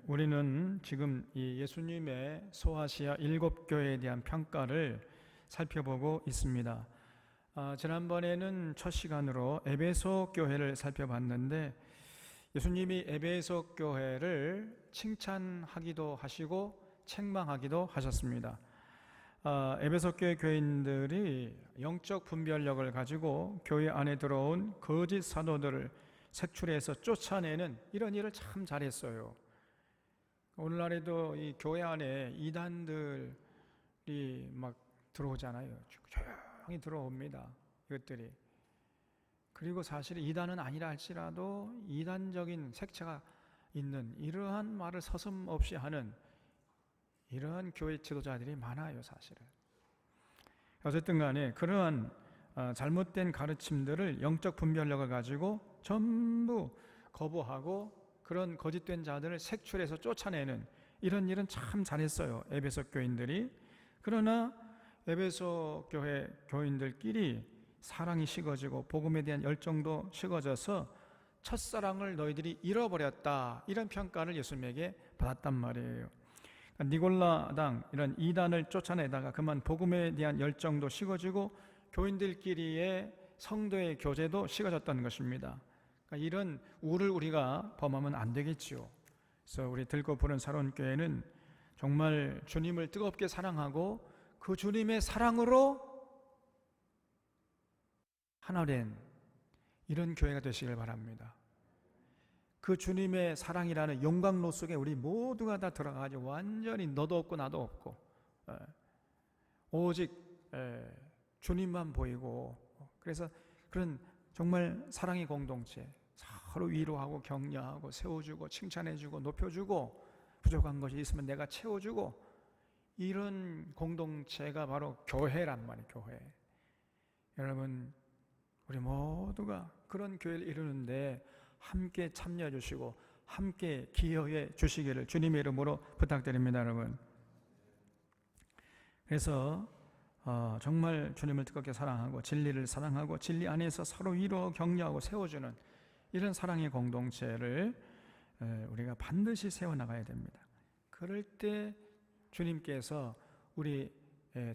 우리는 지금 이 예수님의 소아시아 7교회에 대한 평가를 살펴보고 있습니다. 지난번에는 첫 시간으로 에베소 교회를 살펴봤는데 예수님이 에베소 교회를 칭찬하기도 하시고 책망하기도 하셨습니다. 에베소 교회 교인들이 영적 분별력을 가지고 교회 안에 들어온 거짓 사도들을 색출해서 쫓아내는 이런 일을 참 잘했어요. 오늘날에도 이 교회 안에 이단들이 막 들어오잖아요. 조용히 들어옵니다. 이것들이. 그리고 사실 이단은 아니라 할지라도 이단적인 색채가 있는 이러한 말을 서슴없이 하는 이러한 교회 지도자들이 많아요, 사실은. 어쨌든 간에 그러한 잘못된 가르침들을 영적 분별력을 가지고 전부 거부하고 그런 거짓된 자들을 색출해서 쫓아내는 이런 일은 참 잘했어요, 에베소 교인들이. 그러나 에베소 교회 교인들끼리 사랑이 식어지고 복음에 대한 열정도 식어져서 첫사랑을 너희들이 잃어버렸다, 이런 평가를 예수님에게 받았단 말이에요. 니골라당 이런 이단을 쫓아내다가 그만 복음에 대한 열정도 식어지고 교인들끼리의 성도의 교제도 식어졌다는 것입니다. 그러니까 이런 우를 우리가 범하면 안 되겠지요. 그래서 우리 들고 부른 새로운 교회는 정말 주님을 뜨겁게 사랑하고 그 주님의 사랑으로 하나 된 이런 교회가 되시길 바랍니다. 그 주님의 사랑이라는 용광로 속에 우리 모두가 다 들어가가지고 완전히 너도 없고 나도 없고 오직 주님만 보이고, 그래서 그런 정말 사랑의 공동체, 서로 위로하고 격려하고 세워주고 칭찬해주고 높여주고 부족한 것이 있으면 내가 채워주고, 이런 공동체가 바로 교회란 말이에요. 교회. 여러분, 우리 모두가 그런 교회를 이루는데 함께 참여해 주시고 함께 기여해 주시기를 주님의 이름으로 부탁드립니다, 여러분. 그래서 정말 주님을 뜨겁게 사랑하고 진리를 사랑하고 진리 안에서 서로 위로 격려하고 세워주는 이런 사랑의 공동체를 우리가 반드시 세워나가야 됩니다. 그럴 때 주님께서 우리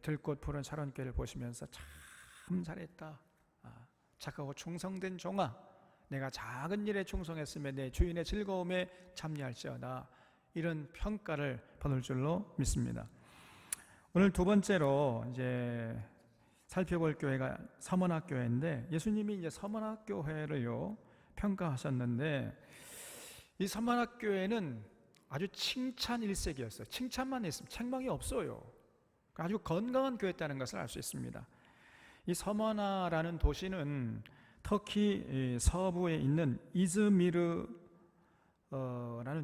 들꽃 푸른 샤론교회를 보시면서 참 잘했다, 착하고 충성된 종아, 내가 작은 일에 충성했으면 내 주인의 즐거움에 참여할지어다, 이런 평가를 받을 줄로 믿습니다. 오늘 두 번째로 이제 살펴볼 교회가 서문학 교회인데, 예수님이 이제 서문학 교회를요 평가하셨는데, 이 서문학 교회는 아주 칭찬 일색이었어요. 칭찬만 했습니다. 책망이 없어요. 아주 건강한 교회였다는 것을 알 수 있습니다. 이 서머나라는 도시는 터키 서부에 있는 이즈미르라는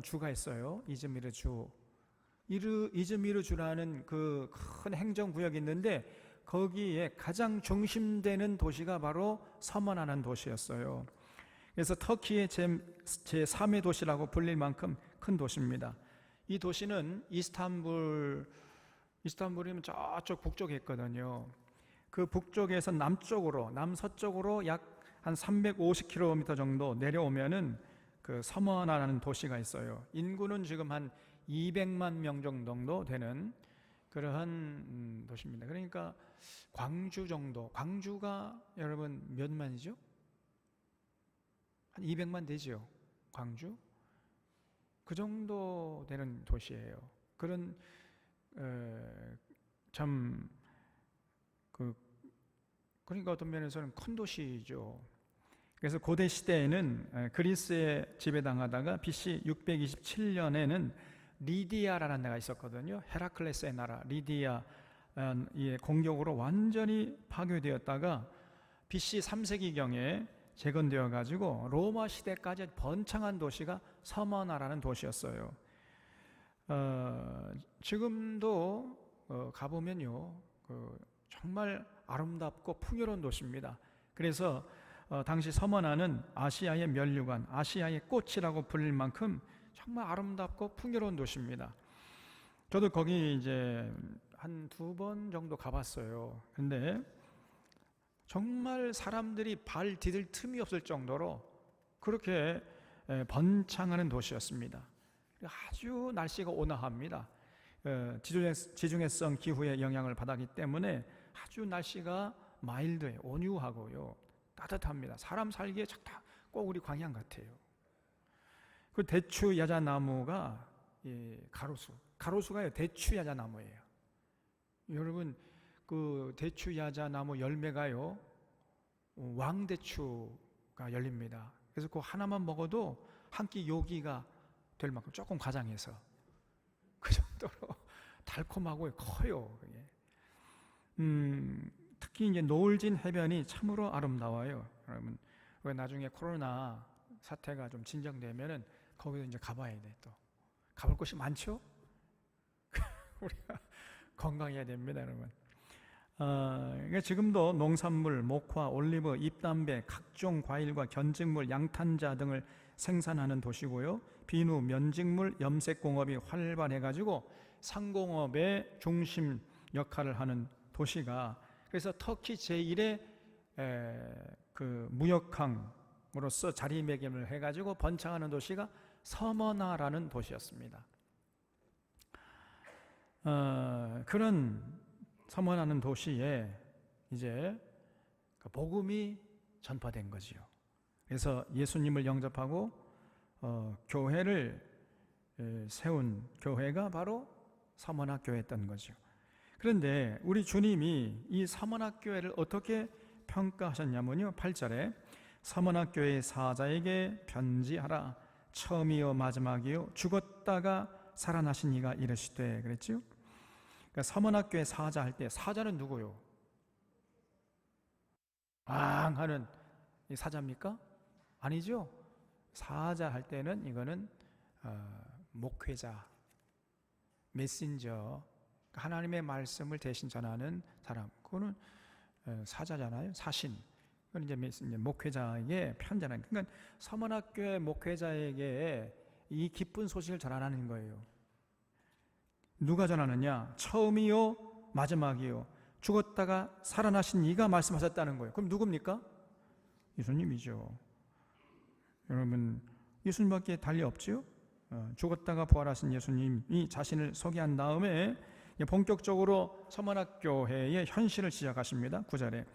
주가 있어요. 이즈미르 주. 이즈미르 주라는 그 큰 행정구역이 있는데 거기에 가장 중심되는 도시가 바로 서머나라는 도시였어요. 그래서 터키의 제3의 도시라고 불릴 만큼 큰 도시입니다. 이 도시는 이스탄불이면 저쪽 북쪽에 있거든요. 그 북쪽에서 남쪽으로, 남서쪽으로 약 한 350km 정도 내려오면은 그 서머나라는 도시가 있어요. 인구는 지금 한 200만 명 정도 되는 그러한 도시입니다. 그러니까 광주 정도, 광주가 여러분 몇 만이죠? 한 200만 되죠, 광주? 그 정도 되는 도시예요. 그런 그러니까 어떤 면에서는 큰 도시죠. 그래서 고대 시대에는 그리스에 지배당하다가 BC 627년에는 리디아라는 데가 있었거든요. 헤라클레스의 나라 리디아의 공격으로 완전히 파괴되었다가 BC 3세기경에 재건되어 가지고 로마 시대까지 번창한 도시가 서머나라는 도시였어요. 지금도 가보면요, 정말 아름답고 풍요로운 도시입니다. 그래서 당시 서머나는 아시아의 면류관, 아시아의 꽃이라고 불릴 만큼 정말 아름답고 풍요로운 도시입니다. 저도 거기 이제 한 2번 정도 가봤어요. 근데 정말 사람들이 발 디딜 틈이 없을 정도로 그렇게 번창하는 도시였습니다. 아주 날씨가 온화합니다. 지중해성 기후의 영향을 받았기 때문에 아주 날씨가 마일드해요. 온유하고요. 따뜻합니다. 사람 살기에 꼭 우리 광양 같아요. 그 대추 야자나무가 가로수가요. 대추 야자나무예요. 여러분, 그 대추 야자나무 열매가요, 왕대추가 열립니다. 그래서 그 하나만 먹어도 한 끼 요기가 될 만큼 조금 과장해서 그 정도로 달콤하고 커요. 특히 이제 노을진 해변이 참으로 아름다워요. 여러분, 나중에 코로나 사태가 좀 진정되면은 거기서 이제 가봐야 돼. 또 가볼 곳이 많죠. 우리가 건강해야 됩니다, 여러분. 그러니까 지금도 농산물, 목화, 올리브, 잎담배, 각종 과일과 견직물, 양탄자 등을 생산하는 도시고요. 비누, 면직물, 염색공업이 활발해가지고 상공업의 중심 역할을 하는 도시가, 그래서 터키 제1의 그 무역항으로서 자리매김을 해가지고 번창하는 도시가 서머나라는 도시였습니다. 그런 서머나는 도시에 이제 복음이 전파된 거지요. 그래서 예수님을 영접하고 교회를 세운 교회가 바로 서머나 교회였던 거죠. 그런데 우리 주님이 이 서머나 교회를 어떻게 평가하셨냐면요, 8절에 서머나 교회 사자에게 편지하라. 처음이요 마지막이요 죽었다가 살아나신 이가 이르시되, 그랬죠. 그러니까 서머나 교회 사자 할 때, 사자는 누구요? 하는 이 사자입니까? 아니죠. 사자 할 때는 이거는 목회자, 메신저, 하나님의 말씀을 대신 전하는 사람, 그거는 사자잖아요. 사신. 그건 이제 목회자에게 편지하는. 그러니까 서머나교회 목회자에게 이 기쁜 소식을 전하는 거예요. 누가 전하느냐? 처음이요 마지막이요 죽었다가 살아나신 이가 말씀하셨다는 거예요. 그럼 누굽니까? 예수님이죠. 여러분, 예수님밖에 달리 없지요? 죽었다가 부활하신 예수님이 자신을 소개한 다음에 본격적으로 서머나교회의 현실을 시작하십니다. 9절에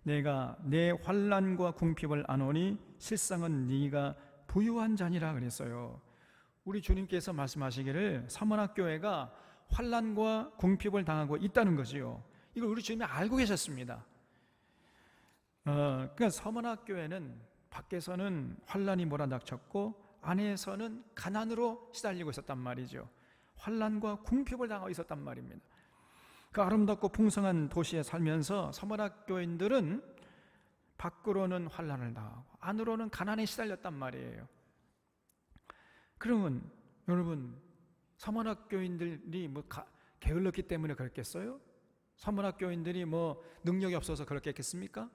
내가 내 환난과 궁핍을 아노니 실상은 네가 부유한 자니라 그랬어요. 우리 주님께서 말씀하시기를 서머나교회가 환난과 궁핍을 당하고 있다는 거지요. 이걸 우리 주님이 알고 계셨습니다. 그러니까 서머나교회는 밖에서는 환난이 몰아닥쳤고 안에서는 가난으로 시달리고 있었단 말이죠. 환난과 궁핍을 당하고 있었단 말입니다. 그 아름답고 풍성한 도시에 살면서 서머나교인들은 밖으로는 환난을 당하고 안으로는 가난에 시달렸단 말이에요. 그러면 여러분, 서머나교인들이 뭐 게을렀기 때문에 그랬겠어요? 서머나교인들이 뭐 능력이 없어서 그렇겠습니까?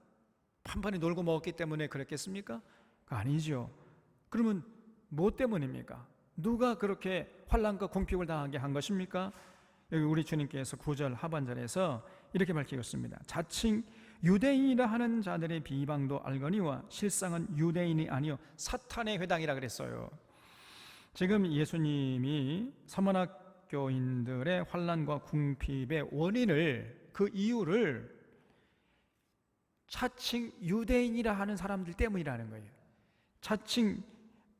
판판히 놀고 먹었기 때문에 그랬겠습니까? 아니죠. 그러면 뭐 때문입니까? 누가 그렇게 환난과 궁핍을 당하게 한 것입니까? 여기 우리 주님께서 9절 하반절에서 이렇게 밝히셨습니다. 자칭 유대인이라 하는 자들의 비방도 알거니와 실상은 유대인이 아니요 사탄의 회당이라 그랬어요. 지금 예수님이 서머나교인들의 환난과 궁핍의 원인을, 그 이유를 자칭 유대인이라 하는 사람들 때문이라는 거예요. 자칭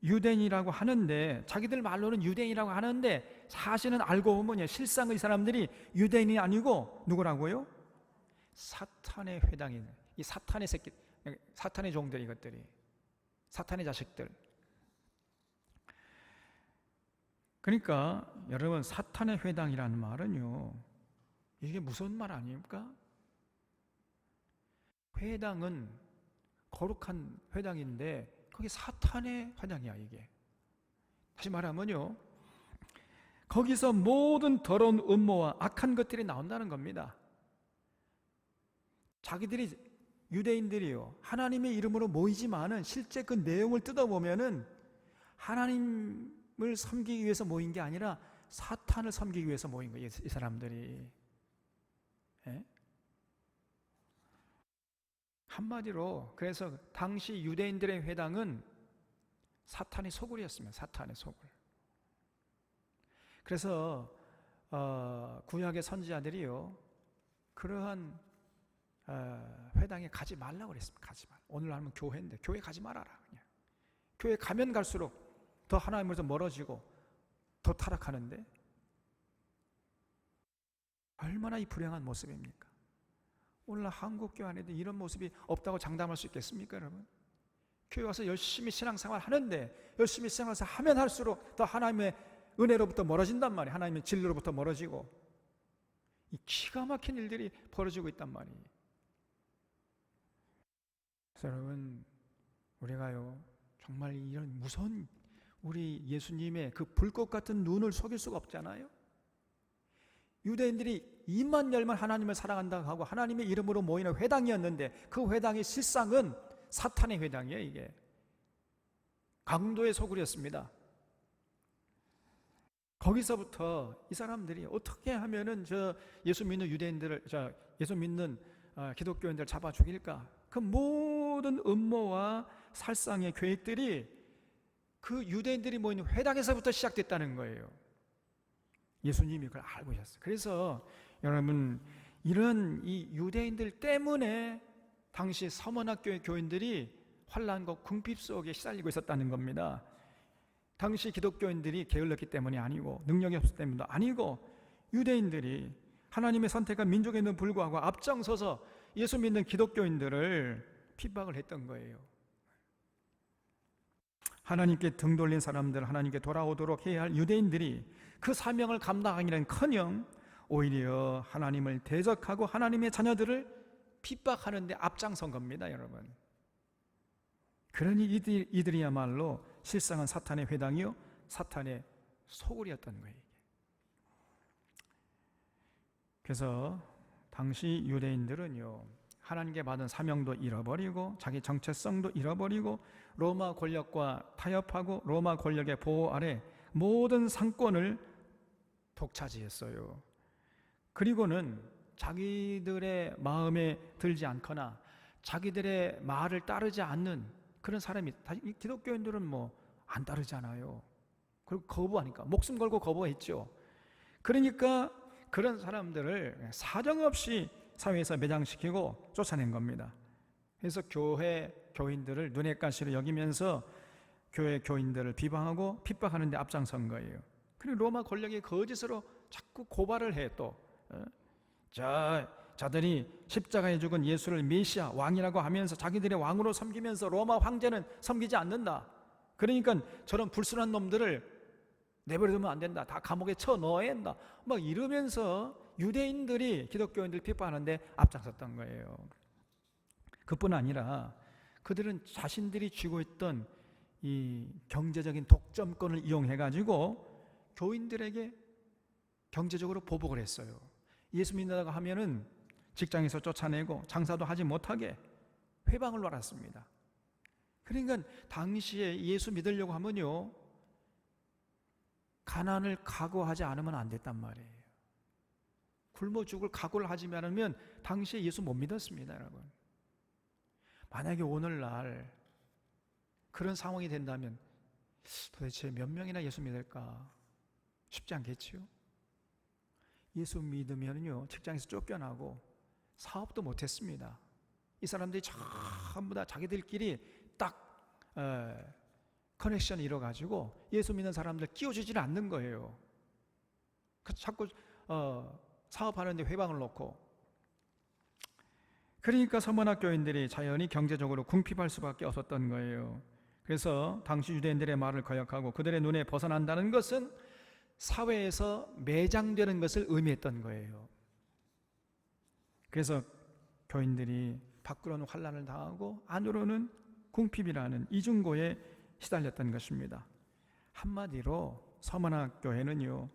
유대인이라고 하는데, 자기들 말로는 유대인이라고 하는데 사실은 알고 보면 실상의 사람들이 유대인이 아니고 누구라고요? 사탄의 회당인, 이 사탄의 새끼, 사탄의 종들, 이것들이 사탄의 자식들. 그러니까 여러분, 사탄의 회당이라는 말은요, 이게 무서운 말 아닙니까? 회당은 거룩한 회당인데 그게 사탄의 회당이야. 이게 다시 말하면요, 거기서 모든 더러운 음모와 악한 것들이 나온다는 겁니다. 자기들이, 유대인들이요, 하나님의 이름으로 모이지만은 실제 그 내용을 뜯어보면은 하나님을 섬기기 위해서 모인 게 아니라 사탄을 섬기기 위해서 모인 거예요, 이 사람들이. 예? 한마디로 그래서 당시 유대인들의 회당은 사탄의 소굴이었습니다. 사탄의 소굴. 그래서 구약의 선지자들이요, 그러한 회당에 가지 말라고 그랬습니다. 가지 말. 오늘 하면 교회인데 교회 가지 말아라. 그냥. 교회 가면 갈수록 더 하나님으로서 멀어지고 더 타락하는데 얼마나 이 불행한 모습입니까? 오늘 한국교회 안에도 이런 모습이 없다고 장담할 수 있겠습니까, 여러분? 교회 와서 열심히 신앙생활 하는데 열심히 신앙생활 하면 할수록 더 하나님의 은혜로부터 멀어진단 말이에요. 하나님의 진리로부터 멀어지고 이 기가 막힌 일들이 벌어지고 있단 말이에요. 그래서 여러분, 우리가요 정말 이런 무서운 우리 예수님의 그 불꽃 같은 눈을 속일 수가 없잖아요. 유대인들이 입만 열면 하나님을 사랑한다고 하고 하나님의 이름으로 모이는 회당이었는데 그 회당이 실상은 사탄의 회당이에요. 이게 강도의 소굴이었습니다. 거기서부터 이 사람들이 어떻게 하면은 저 예수 믿는 유대인들을, 예수 믿는 기독교인들을 잡아 죽일까? 그 모든 음모와 살상의 계획들이 그 유대인들이 모이는 회당에서부터 시작됐다는 거예요. 예수님이 그걸 알고 계셨어요. 그래서 여러분, 이런 이 유대인들 때문에 당시 서문학교의 교인들이 환난과 궁핍 속에 시달리고 있었다는 겁니다. 당시 기독교인들이 게을렀기 때문이 아니고 능력이 없었기 때문도 아니고 유대인들이 하나님의 선택한 민족에는 불구하고 앞장서서 예수 믿는 기독교인들을 핍박을 했던 거예요. 하나님께 등 돌린 사람들, 하나님께 돌아오도록 해야 할 유대인들이 그 사명을 감당하기는커녕 오히려 하나님을 대적하고 하나님의 자녀들을 핍박하는 데 앞장선 겁니다, 여러분. 그러니 이들이야말로 실상은 사탄의 회당이요 사탄의 소굴이었던 거예요. 그래서 당시 유대인들은요 하나님께 받은 사명도 잃어버리고 자기 정체성도 잃어버리고 로마 권력과 타협하고 로마 권력의 보호 아래 모든 상권을 독차지했어요. 그리고는 자기들의 마음에 들지 않거나 자기들의 말을 따르지 않는 그런 사람이, 기독교인들은 뭐 안 따르잖아요. 그리고 거부하니까 목숨 걸고 거부했죠. 그러니까 그런 사람들을 사정없이 사회에서 매장시키고 쫓아낸 겁니다. 그래서 교회 교인들을 눈엣 가시로 여기면서 교회 교인들을 비방하고 핍박하는 데 앞장선 거예요. 그리고 로마 권력이 거짓으로 자꾸 고발을 해. 또 자들이 십자가에 죽은 예수를 메시아 왕이라고 하면서 자기들의 왕으로 섬기면서 로마 황제는 섬기지 않는다. 그러니까 저런 불순한 놈들을 내버려두면 안 된다. 다 감옥에 쳐 넣어야 한다. 막 이러면서 유대인들이 기독교인들 핍박하는데 앞장섰던 거예요. 그뿐 아니라 그들은 자신들이 쥐고 있던 이 경제적인 독점권을 이용해가지고 교인들에게 경제적으로 보복을 했어요. 예수 믿는다고 하면은 직장에서 쫓아내고 장사도 하지 못하게 회방을 놔놨습니다. 그러니까 당시에 예수 믿으려고 하면요 가난을 각오하지 않으면 안 됐단 말이에요. 굶어 죽을 각오를 하지 않으면 당시에 예수 못 믿었습니다, 여러분. 만약에 오늘날 그런 상황이 된다면 도대체 몇 명이나 예수 믿을까? 쉽지 않겠지요? 예수 믿으면요 직장에서 쫓겨나고 사업도 못했습니다. 이 사람들이 전부 다 자기들끼리 딱 커넥션을 이뤄가지고 예수 믿는 사람들 끼워주지를 않는 거예요. 자꾸 사업하는데 회방을 놓고. 그러니까 서문학 교인들이 자연히 경제적으로 궁핍할 수밖에 없었던 거예요. 그래서 당시 유대인들의 말을 거역하고 그들의 눈에 벗어난다는 것은 사회에서 매장되는 것을 의미했던 거예요. 그래서 교인들이 밖으로는 환난을 당하고 안으로는 궁핍이라는 이중고에 시달렸던 것입니다. 한마디로 서문학 교회는요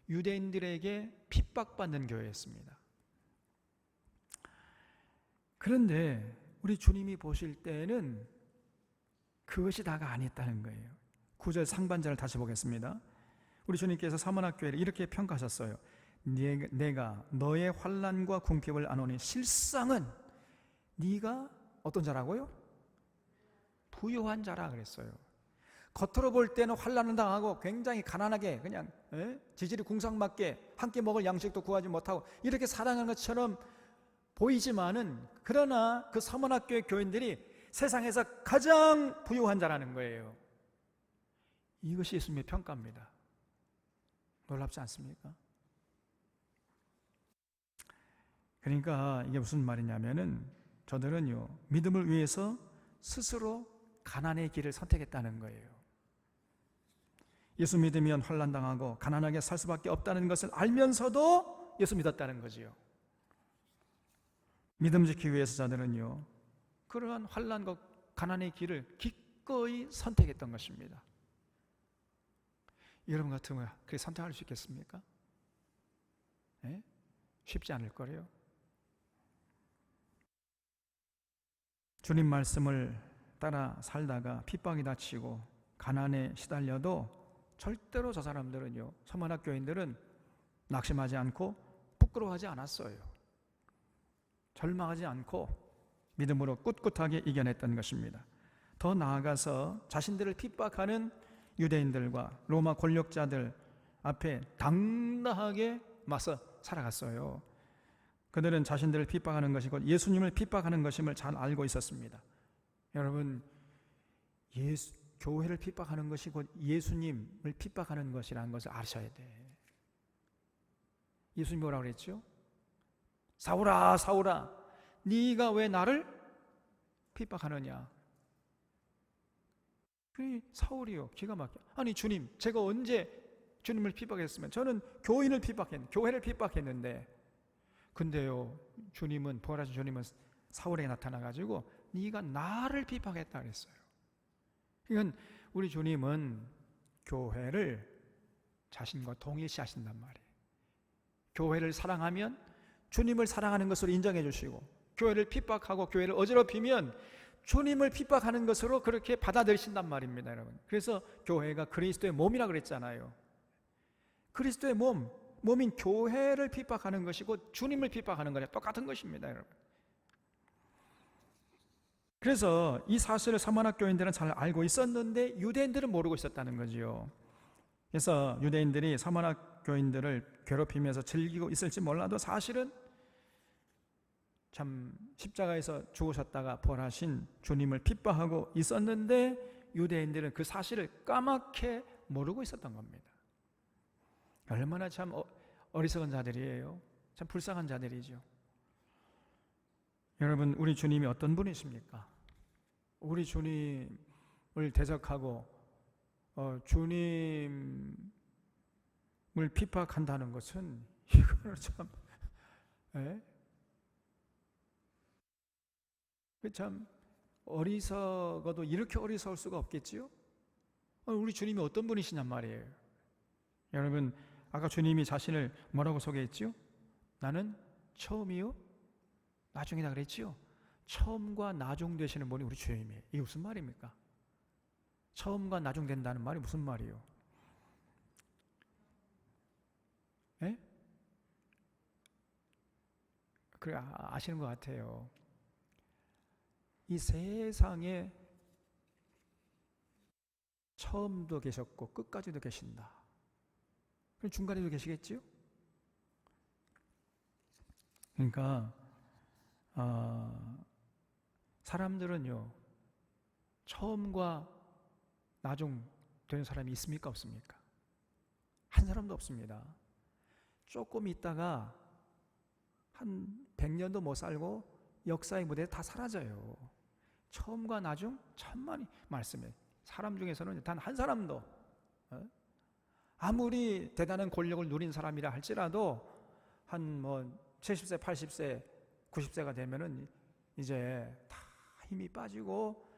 유대인들에게 핍박받는 교회였습니다. 그런데 우리 주님이 보실 때는 그것이 다가 아니었다는 거예요. 9절 상반절을 다시 보겠습니다. 우리 주님께서 서문학 교회를 이렇게 평가하셨어요. 내가 너의 환난과 궁핍을 안오니 실상은 네가 어떤 자라고요? 부유한 자라 그랬어요. 겉으로 볼 때는 환난을 당하고 굉장히 가난하게 그냥 지질이 궁상맞게 한 끼 먹을 양식도 구하지 못하고 이렇게 살아가는 것처럼 보이지만은, 그러나 그 서문학교의 교인들이 세상에서 가장 부유한 자라는 거예요. 이것이 예수님의 평가입니다. 놀랍지 않습니까? 그러니까 이게 무슨 말이냐면은, 저들은요, 믿음을 위해서 스스로 가난의 길을 선택했다는 거예요. 예수 믿으면 환난당하고 가난하게 살 수밖에 없다는 것을 알면서도 예수 믿었다는 거지요. 믿음 지키기 위해서 저들은요, 그러한 환난과 가난의 길을 기꺼이 선택했던 것입니다. 여러분 같으면 그렇게 선택할 수 있겠습니까? 네? 쉽지 않을 거래요. 주님 말씀을 따라 살다가 핍박이 닥치고 가난에 시달려도 절대로 저 사람들은요, 서문학 교인들은 낙심하지 않고 부끄러워하지 않았어요. 절망하지 않고 믿음으로 꿋꿋하게 이겨냈던 것입니다. 더 나아가서 자신들을 핍박하는 유대인들과 로마 권력자들 앞에 당당하게 맞서 살아갔어요. 그들은 자신들을 핍박하는 것이 곧 예수님을 핍박하는 것임을 잘 알고 있었습니다. 여러분, 교회를 핍박하는 것이 곧 예수님을 핍박하는 것이라는 것을 아셔야 돼. 예수님이 뭐라고 그랬죠? 사울아, 사울아, 네가 왜 나를 핍박하느냐? 그 사울이요, 기가 막혀. 아니 주님, 제가 언제 주님을 핍박했으면? 저는 교회를 핍박했는데, 근데요, 주님은, 부활하신 주님은 사울에게 나타나가지고 네가 나를 핍박했다 그랬어요. 이건 우리 주님은 교회를 자신과 동일시하신단 말이에요. 교회를 사랑하면 주님을 사랑하는 것으로 인정해 주시고, 교회를 핍박하고 교회를 어지럽히면 주님을 핍박하는 것으로 그렇게 받아들이신단 말입니다, 여러분. 그래서 교회가 그리스도의 몸이라 그랬잖아요. 그리스도의 몸인 교회를 핍박하는 것이고 주님을 핍박하는 것이 똑같은 것입니다, 여러분. 그래서 이 사실을 서문학 교인들은 잘 알고 있었는데 유대인들은 모르고 있었다는 거지요. 그래서 유대인들이 서문학 교인들을 괴롭히면서 즐기고 있을지 몰라도 사실은 참 십자가에서 죽으셨다가 부활하신 주님을 핍박하고 있었는데 유대인들은 그 사실을 까맣게 모르고 있었던 겁니다. 얼마나 참 어리석은 자들이에요. 참 불쌍한 자들이죠. 여러분, 우리 주님이 어떤 분이십니까? 우리 주님을 대적하고 주님을 핍박한다는 것은 이거는 참, 참 어리석어도 이렇게 어리석을 수가 없겠지요? 우리 주님이 어떤 분이시냔 말이에요. 여러분, 아까 주님이 자신을 뭐라고 소개했지요? 나는 처음이요 나중이다 그랬지요? 처음과 나중 되시는 분이 우리 주님이에요. 이게 무슨 말입니까? 처음과 나중 된다는 말이 무슨 말이에요? 예? 그래, 아시는 것 같아요. 이 세상에 처음도 계셨고 끝까지도 계신다. 그럼 중간에도 계시겠지요? 그러니까 사람들은요, 처음과 나중 되는 사람이 있습니까? 없습니까? 한 사람도 없습니다. 조금 있다가 한 100년도 못 살고 역사의 무대에 다 사라져요. 처음과 나중 천만이 말씀해. 사람 중에서는 단 한 사람도, 아무리 대단한 권력을 누린 사람이라 할지라도 한 70세, 80세, 90세가 되면은 이제 다 힘이 빠지고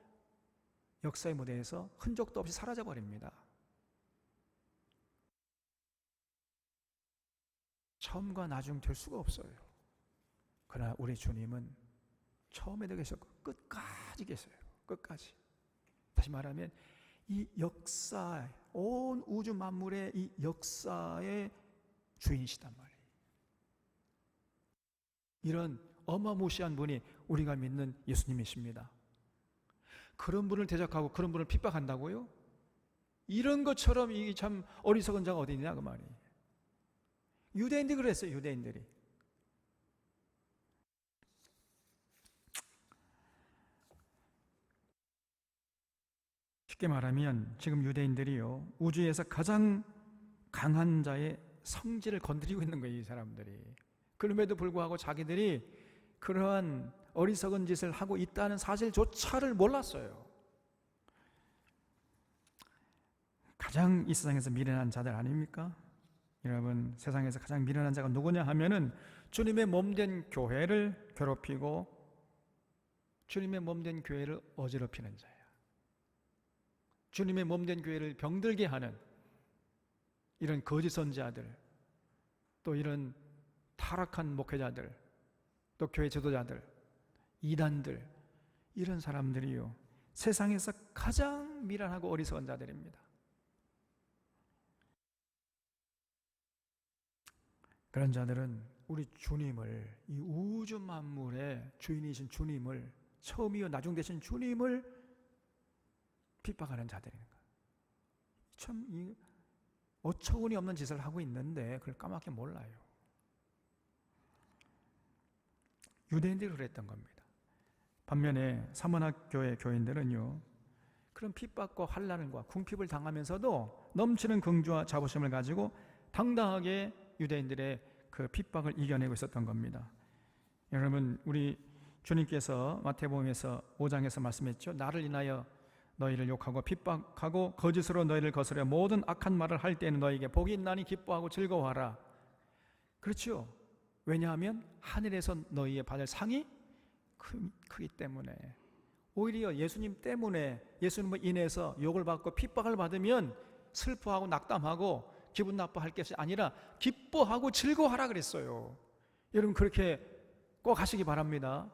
역사의 무대에서 흔적도 없이 사라져 버립니다. 처음과 나중 될 수가 없어요. 그러나 우리 주님은 처음에도 계셨고 끝까지 계세요. 끝까지. 다시 말하면 이 역사, 온 우주 만물의 이 역사의 주인이시단 말이에요. 이런 어마무시한 분이 우리가 믿는 예수님이십니다. 그런 분을 대적하고 그런 분을 핍박한다고요? 이런 것처럼 이게 참 어리석은 자가 어디 있냐 그 말이에요. 유대인들이 그랬어요. 유대인들이. 쉽게 말하면 지금 유대인들이요, 우주에서 가장 강한 자의 성질을 건드리고 있는 거예요. 이 사람들이. 그럼에도 불구하고 자기들이 그러한 어리석은 짓을 하고 있다는 사실조차를 몰랐어요. 가장 이 세상에서 미련한 자들 아닙니까? 여러분, 세상에서 가장 미련한 자가 누구냐 하면은 주님의 몸된 교회를 괴롭히고 주님의 몸된 교회를 어지럽히는 자예요. 주님의 몸된 교회를 병들게 하는 이런 거짓 선지자들, 또 이런 타락한 목회자들, 또 교회 지도자들, 이단들, 이런 사람들이요, 세상에서 가장 미련하고 어리석은 자들입니다. 그런 자들은 우리 주님을, 이 우주 만물의 주인이신 주님을, 처음이요 나중 되신 주님을 핍박하는 자들인 거예요. 참 어처구니 없는 짓을 하고 있는데 그걸 까맣게 몰라요. 유대인들이 그랬던 겁니다. 반면에 사모나교회 교인들은요, 그런 핍박과 환난과 궁핍을 당하면서도 넘치는 긍주와 자부심을 가지고 당당하게 유대인들의 그 핍박을 이겨내고 있었던 겁니다. 여러분, 우리 주님께서 마태복음에서 5장에서 말씀했죠. 나를 인하여 너희를 욕하고 핍박하고 거짓으로 너희를 거스려 모든 악한 말을 할 때에는 너희에게 복이 있나니 기뻐하고 즐거워하라. 그렇죠. 왜냐하면 하늘에서 너희의 받을 상이 크기 때문에. 오히려 예수님 때문에, 예수님을 인해서 욕을 받고 핍박을 받으면 슬퍼하고 낙담하고 기분 나빠할 것이 아니라 기뻐하고 즐거워하라 그랬어요. 여러분, 그렇게 꼭 하시기 바랍니다.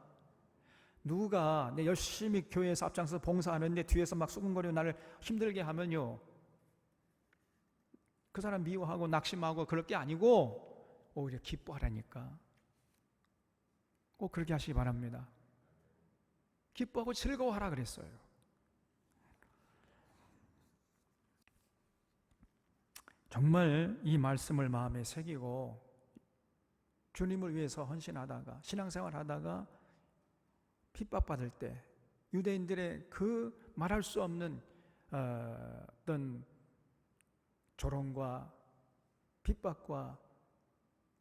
누가 내 열심히 교회에서 앞장서서 봉사하는데 뒤에서 막 수근거리고 나를 힘들게 하면요, 그 사람 미워하고 낙심하고 그럴 게 아니고 오히려 기뻐하라니까. 꼭 그렇게 하시기 바랍니다. 기뻐하고 즐거워하라 그랬어요. 정말 이 말씀을 마음에 새기고 주님을 위해서 헌신하다가 신앙생활 하다가 핍박받을 때 유대인들의 그 말할 수 없는 어떤 조롱과 핍박과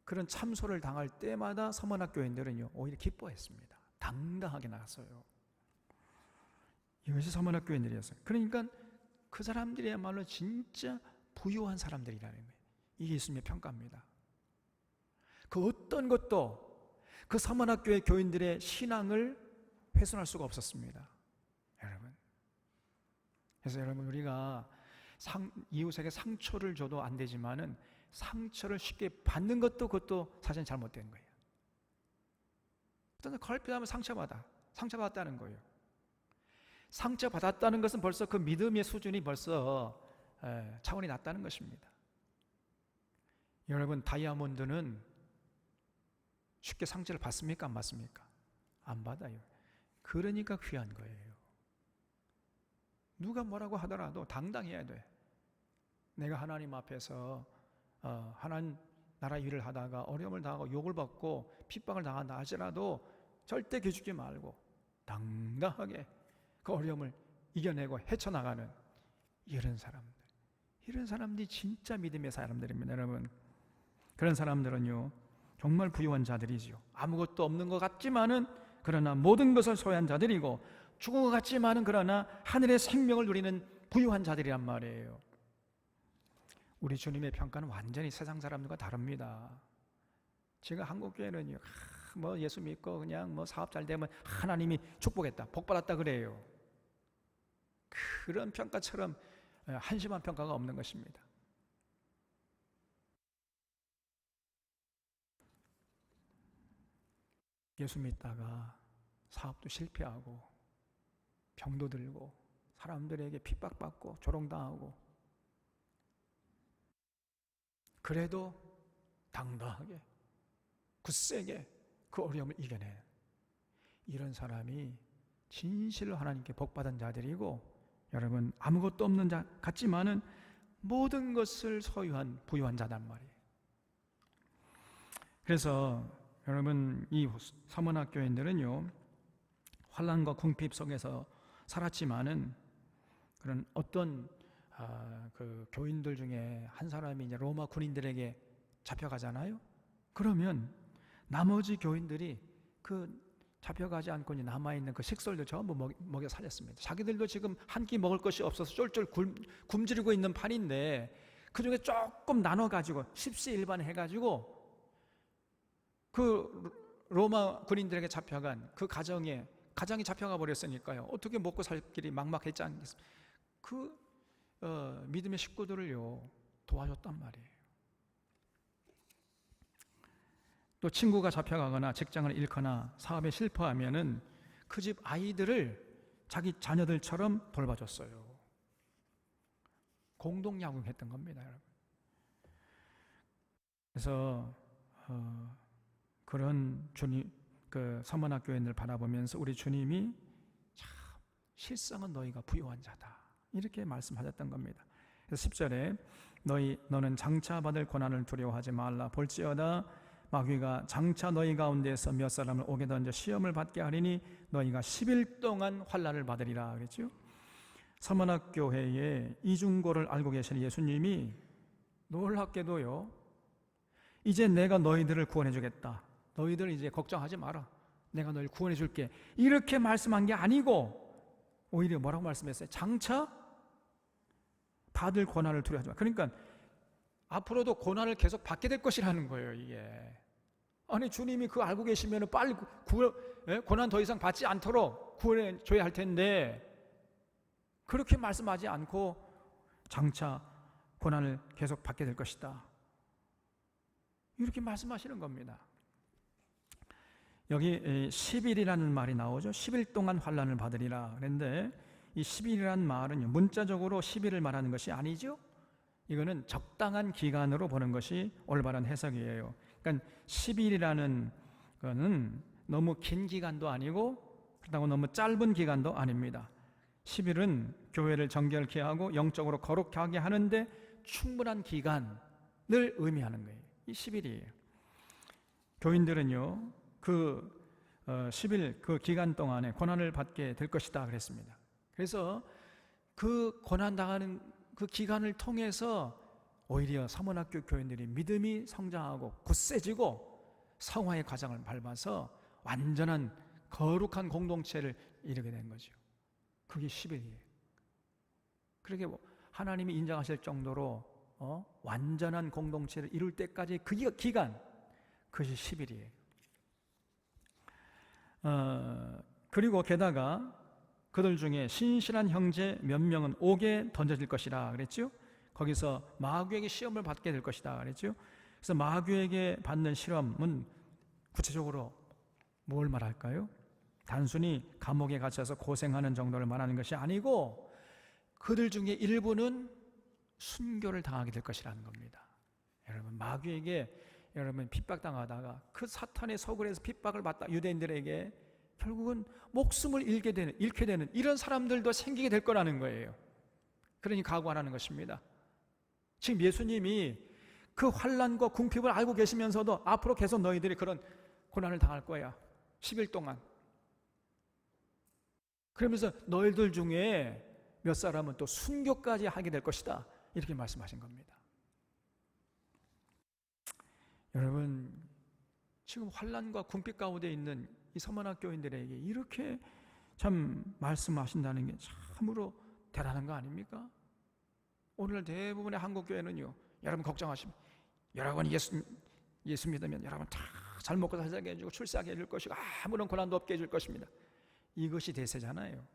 그런 참소를 당할 때마다 서머나 교인들은요, 오히려 기뻐했습니다. 당당하게 나갔어요. 이것이 서머나 교인들이었어요. 그러니까 그 사람들이야말로 진짜 부유한 사람들이라는 거예요. 이게 예수님의 평가입니다. 그 어떤 것도 그 서머나교회 교인들의 신앙을 훼손할 수가 없었습니다. 여러분. 그래서 여러분, 우리가 이웃에게 상처를 줘도 안 되지만은 상처를 쉽게 받는 것도 그것도 사실 잘못된 거예요. 어떤 걸핏하면 상처받았다는 거예요. 상처받았다는 것은 벌써 그 믿음의 수준이 벌써 차원이 낮다는 것입니다. 여러분, 다이아몬드는 쉽게 상처를 받습니까? 안 받습니까? 안 받아요. 그러니까 귀한 거예요. 누가 뭐라고 하더라도 당당해야 돼. 내가 하나님 앞에서 하나님 나라 일을 하다가 어려움을 당하고 욕을 받고 핍박을 당한다 하지라도 절대 기죽지 말고 당당하게 그 어려움을 이겨내고 헤쳐나가는 이런 사람들이 진짜 믿음의 사람들입니다. 여러분, 그런 사람들은요 정말 부유한 자들이죠. 아무것도 없는 것 같지만은 그러나 모든 것을 소유한 자들이고, 죽은 것 같지만은 그러나 하늘의 생명을 누리는 부유한 자들이란 말이에요. 우리 주님의 평가는 완전히 세상 사람들과 다릅니다. 제가 한국교회는요, 뭐 예수 믿고 그냥 뭐 사업 잘 되면 하나님이 축복했다, 복 받았다 그래요. 그런 평가처럼 한심한 평가가 없는 것입니다. 예수 믿다가 사업도 실패하고 병도 들고 사람들에게 핍박받고 조롱당하고, 그래도 당당하게 굳세게 그 어려움을 이겨내, 이런 사람이 진실로 하나님께 복받은 자들이고 여러분 아무것도 없는 자 같지만은 모든 것을 부유한 자단 말이에요. 그래서 여러분 이 서문학 교인들은요, 환난과 궁핍 속에서 살았지만은 그런 어떤 그 교인들 중에 한 사람이 이제 로마 군인들에게 잡혀가잖아요. 그러면 나머지 교인들이 그 잡혀가지 않고 남아있는 그 식솔들 전부 먹여 살렸습니다. 자기들도 지금 한 끼 먹을 것이 없어서 쫄쫄 굶주리고 있는 판인데 그 중에 조금 나눠가지고 십시일반 해가지고 그 로마 군인들에게 잡혀간 그 가정이 잡혀가 버렸으니까요. 어떻게 먹고 살 길이 막막했지 않겠습니까? 그 믿음의 식구들을요 도와줬단 말이에요. 또 친구가 잡혀가거나 직장을 잃거나 사업에 실패하면은 그 집 아이들을 자기 자녀들처럼 돌봐줬어요. 공동 양육했던 겁니다, 여러분. 그래서 그런 주님, 그 서문학 교인들 바라보면서 우리 주님이 참 실상은 너희가 부유한 자다 이렇게 말씀하셨던 겁니다. 그래서 10절에 너는 장차 받을 고난을 두려워하지 말라. 볼지어다 마귀가 장차 너희 가운데에서 몇 사람을 오게 던져 시험을 받게 하리니 너희가 10일 동안 환난을 받으리라 그랬죠. 서문학 교회의 이중고를 알고 계시는 예수님이 놀랍게도요, 이제 내가 너희들을 구원해 주겠다, 너희들 이제 걱정하지 마라, 내가 너희를 구원해 줄게, 이렇게 말씀한 게 아니고 오히려 뭐라고 말씀했어요? 장차 받을 고난을 두려워하지 마. 그러니까 앞으로도 고난을 계속 받게 될 것이라는 거예요, 이게. 아니, 주님이 그거 알고 계시면 빨리 고난 더 이상 받지 않도록 구원해 줘야 할 텐데, 그렇게 말씀하지 않고 장차 고난을 계속 받게 될 것이다, 이렇게 말씀하시는 겁니다. 여기 10일이라는 말이 나오죠. 10일 동안 환난을 받으리라. 그런데 이 10일이라는 말은 문자적으로 10일을 말하는 것이 아니죠. 이거는 적당한 기간으로 보는 것이 올바른 해석이에요. 그러니까 10일이라는 거는 너무 긴 기간도 아니고 그렇다고 너무 짧은 기간도 아닙니다. 10일은 교회를 정결케 하고 영적으로 거룩하게 하는데 충분한 기간을 의미하는 거예요. 이 10일이에요. 교인들은요, 그 10일 그 기간 동안에 고난을 받게 될 것이다 그랬습니다. 그래서 그 고난당하는 그 기간을 통해서 오히려 서문학교 교인들이 믿음이 성장하고 굳세지고 성화의 과정을 밟아서 완전한 거룩한 공동체를 이루게 된 거죠. 그게 10일이에요. 그렇게 하나님이 인정하실 정도로 완전한 공동체를 이룰 때까지 그 기간, 그것이 10일이에요. 그리고 게다가 그들 중에 신실한 형제 몇 명은 옥에 던져질 것이라 그랬죠. 거기서 마귀에게 시험을 받게 될 것이다 그랬죠. 그래서 마귀에게 받는 시험은 구체적으로 뭘 말할까요? 단순히 감옥에 갇혀서 고생하는 정도를 말하는 것이 아니고 그들 중에 일부는 순교를 당하게 될 것이라는 겁니다. 여러분, 마귀에게 여러분 핍박당하다가 그 사탄의 속을 해서 핍박을 받다 유대인들에게 결국은 목숨을 잃게 되는 이런 사람들도 생기게 될 거라는 거예요. 그러니 각오하라는 것입니다. 지금 예수님이 그 환난과 궁핍을 알고 계시면서도 앞으로 계속 너희들이 그런 고난을 당할 거야, 10일 동안. 그러면서 너희들 중에 몇 사람은 또 순교까지 하게 될 것이다, 이렇게 말씀하신 겁니다. 여러분, 지금 환난과 궁핍 가운데 있는 이 서문학 교인들에게 이렇게 참 말씀하신다는 게 참으로 대단한 거 아닙니까? 오늘 대부분의 한국 교회는요, 여러분 걱정하시면, 여러분 예수 믿으면 여러분 다 잘 먹고 살게 해주고 출세하게 해줄 것이고 아무런 고난도 없게 해줄 것입니다, 이것이 대세잖아요.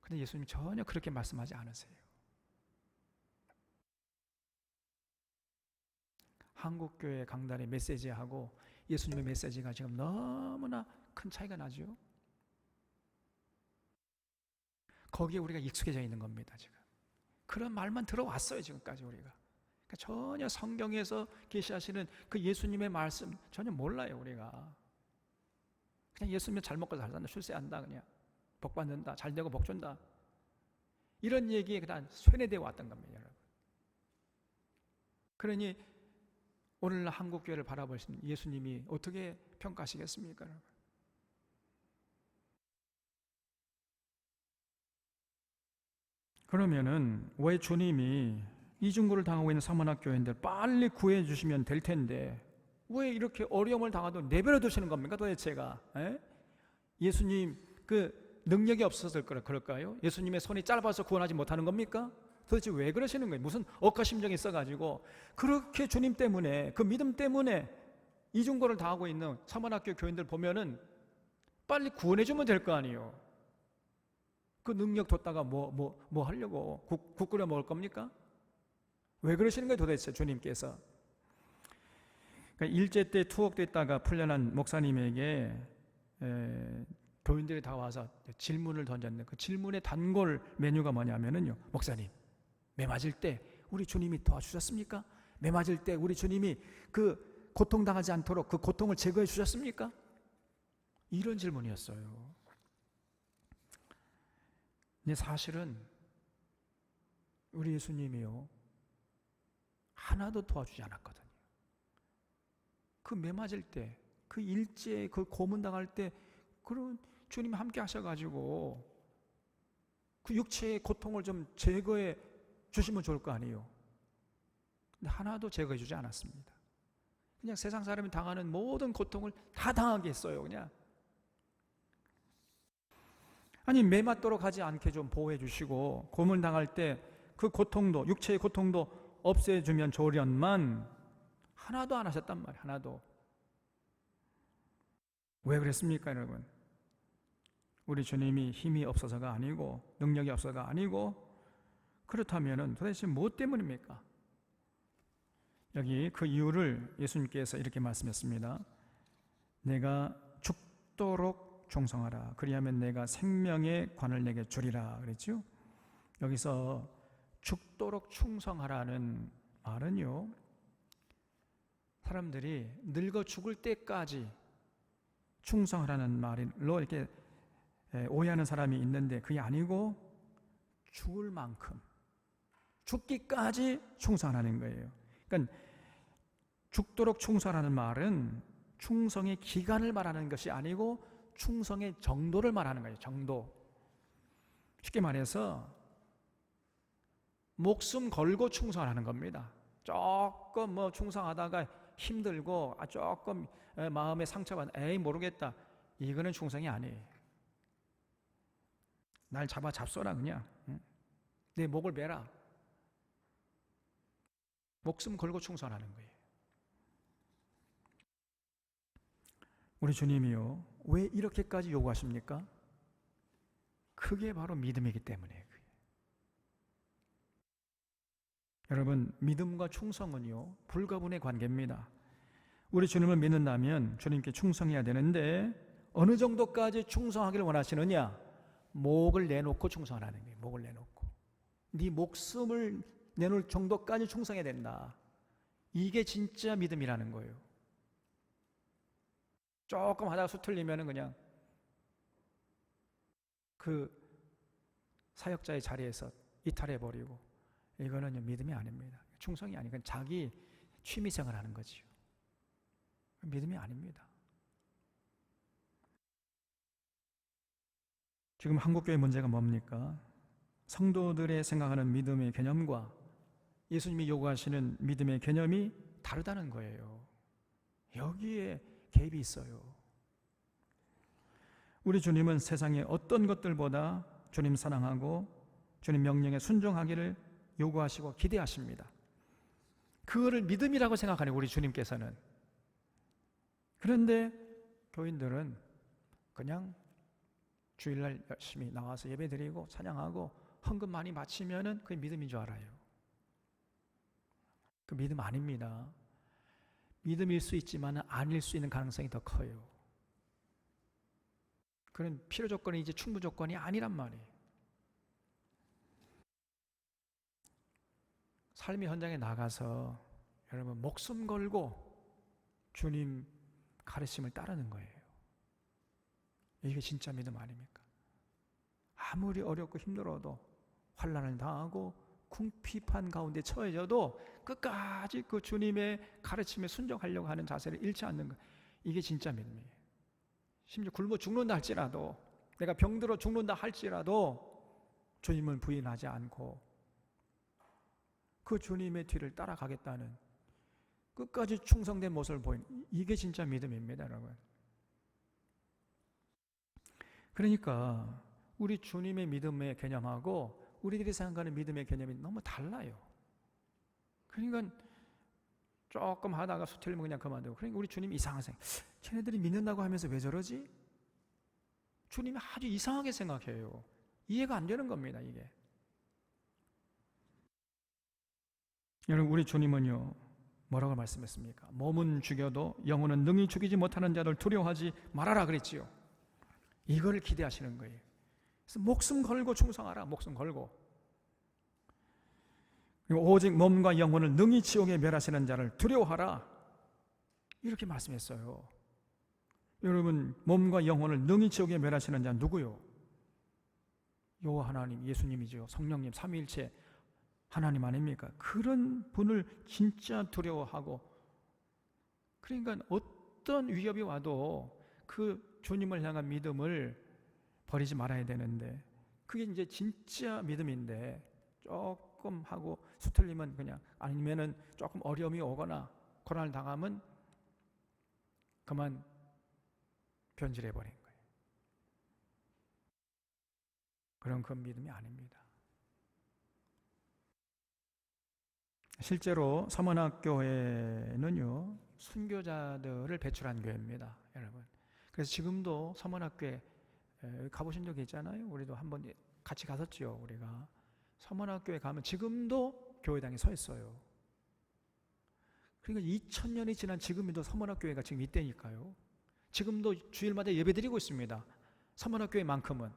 그런데 예수님이 전혀 그렇게 말씀하지 않으세요. 한국교회 강단의 메시지하고 예수님의 메시지가 지금 너무나 큰 차이가 나죠. 거기에 우리가 익숙해져 있는 겁니다. 지금 그런 말만 들어왔어요, 지금까지 우리가. 그러니까 전혀 성경에서 계시하시는 그 예수님의 말씀 전혀 몰라요. 우리가 그냥 예수님이 잘 먹고 잘 산다, 출세한다, 그냥 복 받는다, 잘 되고 복 준다, 이런 얘기에 그냥 쇠뇌되어 왔던 겁니다, 여러분. 그러니 오늘날 한국교회를 바라보시면 예수님이 어떻게 평가하시겠습니까, 여러분? 그러면은 왜 주님이 이중고를 당하고 있는 사모학교인들 빨리 구해 주시면 될 텐데 왜 이렇게 어려움을 당하도 내버려 두시는 겁니까, 도대체가? 예수님 그 능력이 없어서 그럴까요? 예수님의 손이 짧아서 구원하지 못하는 겁니까? 도대체 왜 그러시는 거예요? 무슨 억하심정이 있어가지고 그렇게 주님 때문에, 그 믿음 때문에 이중고를 당하고 있는 사모학교 교인들 보면은 빨리 구원해주면 될 거 아니에요. 그 능력 뒀다가 뭐 하려고 국 끓여 먹을 겁니까? 왜 그러시는 거예요, 도대체 주님께서? 그러니까 일제 때 투옥됐다가 풀려난 목사님에게 교인들이 다 와서 질문을 던졌는데 그 질문의 단골 메뉴가 뭐냐면은요, 목사님, 매 맞을 때 우리 주님이 도와주셨습니까? 매 맞을 때 우리 주님이 그 고통당하지 않도록 그 고통을 제거해 주셨습니까? 이런 질문이었어요. 근데 사실은 우리 예수님이요, 하나도 도와주지 않았거든요. 그 매 맞을 때, 그 일제, 그 고문당할 때 그런 주님이 함께 하셔가지고 그 육체의 고통을 좀 제거해 주시면 좋을 거 아니에요. 근데 하나도 제거해 주지 않았습니다. 그냥 세상 사람이 당하는 모든 고통을 다 당하게 했어요, 그냥. 아니, 매 맞도록 하지 않게 좀 보호해 주시고 고문 당할 때 그 고통도, 육체의 고통도 없애주면 좋으련만 하나도 안 하셨단 말이에요. 하나도. 왜 그랬습니까, 여러분? 우리 주님이 힘이 없어서가 아니고 능력이 없어서가 아니고, 그렇다면 도대체 무엇 때문입니까? 여기 그 이유를 예수님께서 이렇게 말씀했습니다. 내가 죽도록 충성하라. 그리하면 내가 생명의 관을 내게 주리라 그랬죠. 여기서 죽도록 충성하라는 말은요, 사람들이 늙어 죽을 때까지 충성하라는 말로 이렇게 오해하는 사람이 있는데 그게 아니고 죽을 만큼, 죽기까지 충성하라는 거예요. 그러니까 죽도록 충성하라는 말은 충성의 기간을 말하는 것이 아니고 충성의 정도를 말하는 거예요. 정도. 쉽게 말해서 목숨 걸고 충성하는 겁니다. 조금 충성하다가 힘들고 조금 마음에 상처받아 에이 모르겠다, 이거는 충성이 아니에요. 날 잡숴라 그냥. 내 목을 베라. 목숨 걸고 충성하는 거예요. 우리 주님이요, 왜 이렇게까지 요구하십니까? 그게 바로 믿음이기 때문이에요. 여러분, 믿음과 충성은요, 불가분의 관계입니다. 우리 주님을 믿는다면 주님께 충성해야 되는데 어느 정도까지 충성하기를 원하시느냐? 목을 내놓고 충성하는 거예요. 목을 내놓고. 네 목숨을 내놓을 정도까지 충성해야 된다. 이게 진짜 믿음이라는 거예요. 조금 하다가 수틀리면 그냥 그 사역자의 자리에서 이탈해버리고, 이거는 믿음이 아닙니다. 충성이 아니고 자기 취미생활 하는 거지요. 믿음이 아닙니다. 지금 한국교회 문제가 뭡니까? 성도들의 생각하는 믿음의 개념과 예수님이 요구하시는 믿음의 개념이 다르다는 거예요. 여기에 갭이 있어요. 우리 주님은 세상의 어떤 것들보다 주님 사랑하고 주님 명령에 순종하기를 요구하시고 기대하십니다. 그거를 믿음이라고 생각하는 우리 주님께서는. 그런데 교인들은 그냥 주일날 열심히 나와서 예배드리고 찬양하고 헌금 많이 바치면은 그게 믿음인 줄 알아요. 그 믿음 아닙니다. 믿음일 수 있지만 아닐 수 있는 가능성이 더 커요. 그런 필요 조건이 이제 충분 조건이 아니란 말이에요. 삶의 현장에 나가서 여러분 목숨 걸고 주님 가르침을 따르는 거예요. 이게 진짜 믿음 아닙니까? 아무리 어렵고 힘들어도 환난을 당하고 궁핍한 가운데 처해져도 끝까지 그 주님의 가르침에 순종하려고 하는 자세를 잃지 않는 것, 이게 진짜 믿음이에요. 심지어 굶어 죽는다 할지라도, 내가 병들어 죽는다 할지라도 주님을 부인하지 않고 그 주님의 뒤를 따라가겠다는 끝까지 충성된 모습을 보이는, 이게 진짜 믿음입니다, 여러분. 그러니까 우리 주님의 믿음의 개념하고 우리들이 생각하는 믿음의 개념이 너무 달라요. 그러니까 조금 하다가 수틀리면 그냥 그만두고, 그러니까 우리 주님이 이상한 생각, 쟤네들이 믿는다고 하면서 왜 저러지? 주님이 아주 이상하게 생각해요. 이해가 안 되는 겁니다, 이게. 여러분, 우리 주님은요, 뭐라고 말씀했습니까? 몸은 죽여도 영혼은 능히 죽이지 못하는 자들 두려워하지 말아라 그랬지요. 이걸 기대하시는 거예요. 그래서 목숨 걸고 충성하라, 목숨 걸고. 그리고 오직 몸과 영혼을 능히 지옥에 멸하시는 자를 두려워하라, 이렇게 말씀했어요. 여러분, 몸과 영혼을 능히 지옥에 멸하시는 자는 누구요? 여호와 하나님, 예수님이죠. 성령님, 삼위일체 하나님 아닙니까? 그런 분을 진짜 두려워하고, 그러니까 어떤 위협이 와도 그 주님을 향한 믿음을 버리지 말아야 되는데, 그게 이제 진짜 믿음인데 조금 하고 수틀리면 그냥, 아니면은 조금 어려움이 오거나 고난을 당하면 그만 변질해 버린 거예요. 그런 그 믿음이 아닙니다. 실제로 서문학교회는요, 순교자들을 배출한 교회입니다, 여러분. 그래서 지금도 서문학교에 가보신 적이 있잖아요. 우리도 한번 같이 갔었죠. 우리가 서문학교에 가면 지금도 교회당에 서 있어요. 그러니까 2000년이 지난 지금도 서문학교회가 지금 있다니까요. 지금도 주일마다 예배드리고 있습니다. 서문학교회만큼은.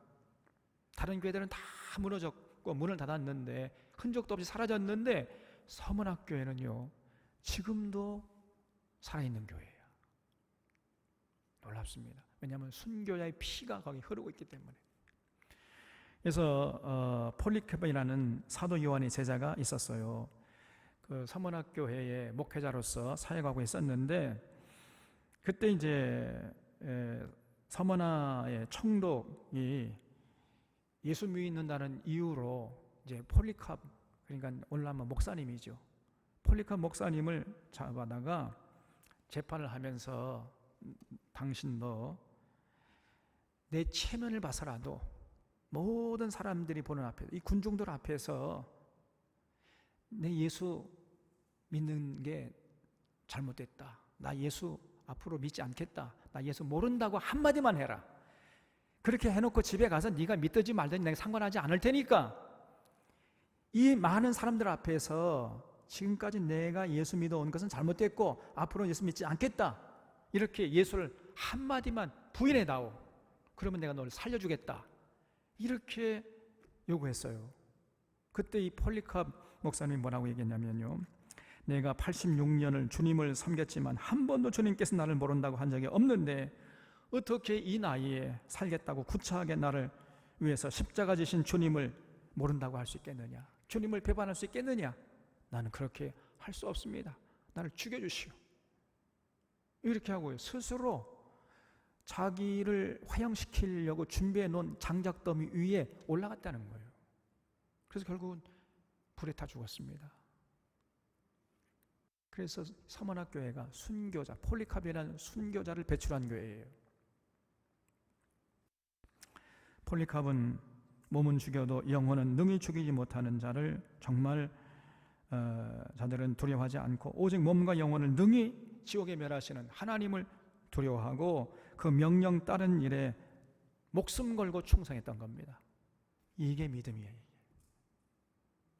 다른 교회들은 다 무너졌고 문을 닫았는데, 흔적도 없이 사라졌는데, 서문학교회는요 지금도 살아있는 교회예요. 놀랍습니다. 왜냐하면 순교자의 피가 거기 흐르고 있기 때문에. 그래서 폴리카르프라는 사도 요한의 제자가 있었어요. 그 서문학교회의 목회자로서 사역하고 있었는데, 그때 이제 서문화의 총독이 예수 믿는다는 이유로 이제 폴리카르프, 그러니까 오늘날은 목사님이죠. 폴리카르프 목사님을 잡아다가 재판을 하면서, 당신 너 내 체면을 봐서라도 모든 사람들이 보는 앞에서, 이 군중들 앞에서 내 예수 믿는 게 잘못됐다, 나 예수 앞으로 믿지 않겠다, 나 예수 모른다고 한마디만 해라. 그렇게 해놓고 집에 가서 네가 믿든지 말든지 내가 상관하지 않을 테니까, 이 많은 사람들 앞에서 지금까지 내가 예수 믿어온 것은 잘못됐고 앞으로 예수 믿지 않겠다, 이렇게 예수를 한마디만 부인해다오. 그러면 내가 너를 살려주겠다, 이렇게 요구했어요. 그때 이 폴리카르프 목사님이 뭐라고 얘기했냐면요, 내가 86년을 주님을 섬겼지만 한 번도 주님께서 나를 모른다고 한 적이 없는데 어떻게 이 나이에 살겠다고 구차하게 나를 위해서 십자가 지신 주님을 모른다고 할 수 있겠느냐, 주님을 배반할 수 있겠느냐. 나는 그렇게 할 수 없습니다. 나를 죽여주시오. 이렇게 하고요, 스스로 자기를 화형시키려고 준비해 놓은 장작더미 위에 올라갔다는 거예요. 그래서 결국은 불에 타 죽었습니다. 그래서 서문학교회가 순교자, 폴리카르프라는 순교자를 배출한 교회예요. 폴리카르프는 몸은 죽여도 영혼은 능히 죽이지 못하는 자를 정말 자들은 두려워하지 않고 오직 몸과 영혼을 능히 지옥에 멸하시는 하나님을 두려워하고 그 명령 따른 일에 목숨 걸고 충성했던 겁니다. 이게 믿음이에요.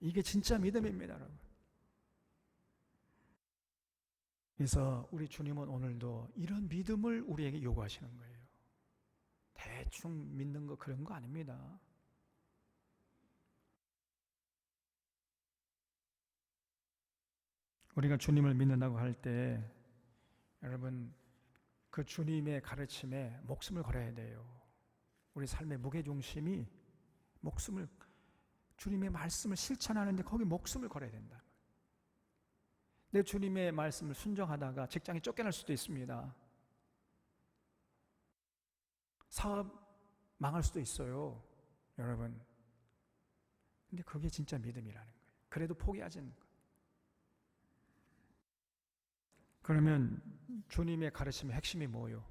이게 진짜 믿음입니다, 여러분. 그래서 우리 주님은 오늘도 이런 믿음을 우리에게 요구하시는 거예요. 대충 믿는 거 그런 거 아닙니다. 우리가 주님을 믿는다고 할 때 여러분, 그 주님의 가르침에 목숨을 걸어야 돼요. 우리 삶의 무게중심이 목숨을 주님의 말씀을 실천하는데 거기 목숨을 걸어야 된다. 내 주님의 말씀을 순종하다가 직장에 쫓겨날 수도 있습니다. 사업 망할 수도 있어요, 여러분. 근데 그게 진짜 믿음이라는 거예요. 그래도 포기하지 않는 거예요. 그러면 주님의 가르침의 핵심이 뭐예요?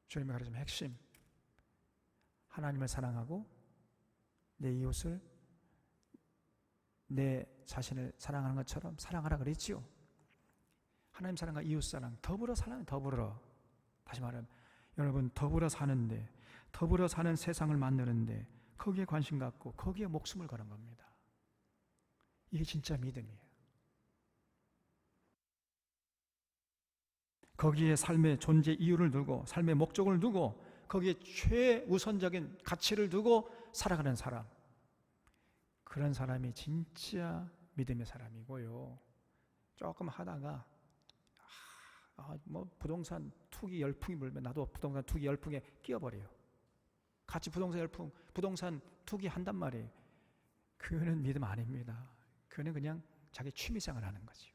주님의 가르침의 핵심, 하나님을 사랑하고 내 이웃을 내 자신을 사랑하는 것처럼 사랑하라 그랬지요. 하나님 사랑과 이웃 사랑, 더불어 사랑은 더불어. 다시 말하면 여러분, 더불어 사는데, 더불어 사는 세상을 만드는데 거기에 관심 갖고 거기에 목숨을 거는 겁니다. 이게 진짜 믿음이에요. 거기에 삶의 존재 이유를 두고, 삶의 목적을 두고, 거기에 최우선적인 가치를 두고 살아가는 사람, 그런 사람이 진짜 믿음의 사람이고요. 조금 하다가 뭐 부동산 투기 열풍이 불면 나도 부동산 투기 열풍에 끼어버려요. 같이 부동산 투기 한단 말이에요. 그거는 믿음 아닙니다. 그거는 그냥 자기 취미생활 하는 거죠.